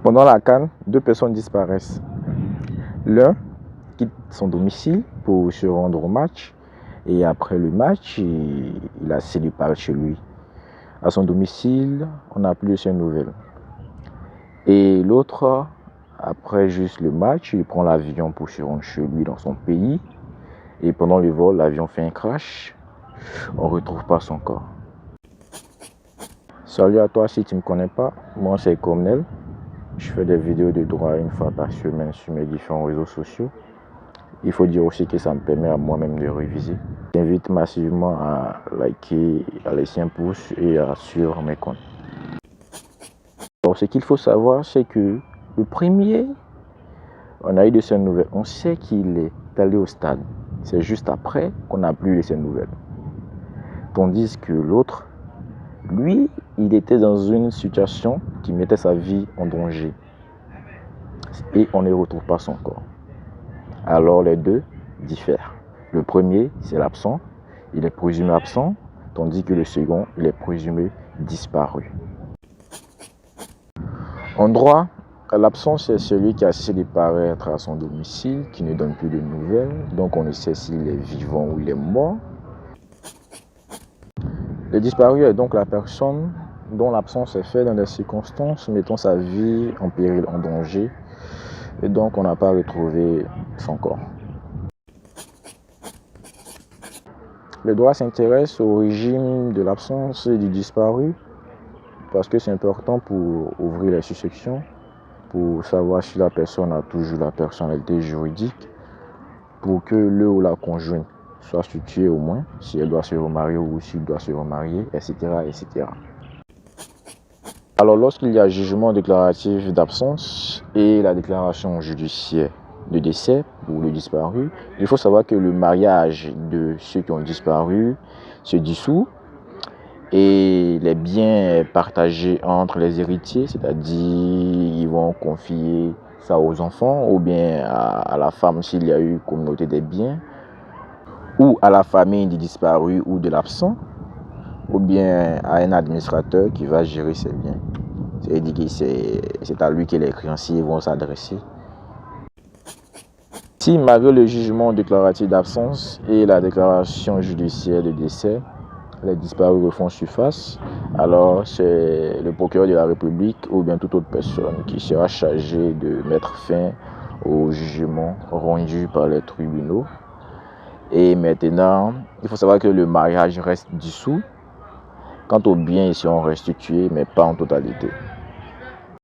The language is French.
Pendant la CAN, 2 personnes disparaissent. L'un quitte son domicile pour se rendre au match et après le match, il a cédé par chez lui. À son domicile, on n'a plus de ses nouvelles. Et l'autre, après juste le match, il prend l'avion pour se rendre chez lui dans son pays. Et pendant le vol, l'avion fait un crash. On ne retrouve pas son corps. Salut à toi, si tu ne me connais pas, moi c'est Cornel. Je fais des vidéos de droit une fois par semaine sur mes différents réseaux sociaux. Il faut dire aussi que ça me permet à moi-même de réviser. J'invite massivement à liker, à laisser un pouce et à suivre mes comptes. Alors, ce qu'il faut savoir, c'est que le premier, on a eu de ses nouvelles. On sait qu'il est allé au stade. C'est juste après qu'on n'a plus de ses nouvelles. Tandis que l'autre, lui, il était dans une situation qui mettait sa vie en danger. Et on ne retrouve pas son corps. Alors les deux diffèrent. Le premier, c'est l'absent. Il est présumé absent, tandis que le second, il est présumé disparu. En droit, l'absent, c'est celui qui a cessé de paraître à son domicile, qui ne donne plus de nouvelles, donc on ne sait s'il est vivant ou il est mort. Le disparu est donc la personne dont l'absence est faite dans des circonstances mettant sa vie en péril, en danger, et donc on n'a pas retrouvé son corps. Le droit s'intéresse au régime de l'absence et du disparu parce que c'est important pour ouvrir les successions, pour savoir si la personne a toujours la personnalité juridique, pour que le ou la conjointe soit située au moins, si elle doit se remarier ou s'il doit se remarier, etc., etc. Alors lorsqu'il y a jugement déclaratif d'absence et la déclaration judiciaire de décès pour le disparu, il faut savoir que le mariage de ceux qui ont disparu se dissout et les biens partagés entre les héritiers, c'est-à-dire ils vont confier ça aux enfants ou bien à la femme s'il y a eu communauté des biens, ou à la famille du disparu ou de l'absent, ou bien à un administrateur qui va gérer ses biens. C'est-à-dire que c'est à lui que les créanciers vont s'adresser. Si malgré le jugement déclaratif d'absence et la déclaration judiciaire de décès, les disparus refont surface, alors c'est le procureur de la République ou bien toute autre personne qui sera chargé de mettre fin au jugement rendu par les tribunaux. Et maintenant, il faut savoir que le mariage reste dissous. Quant aux biens, ils seront restitués, mais pas en totalité.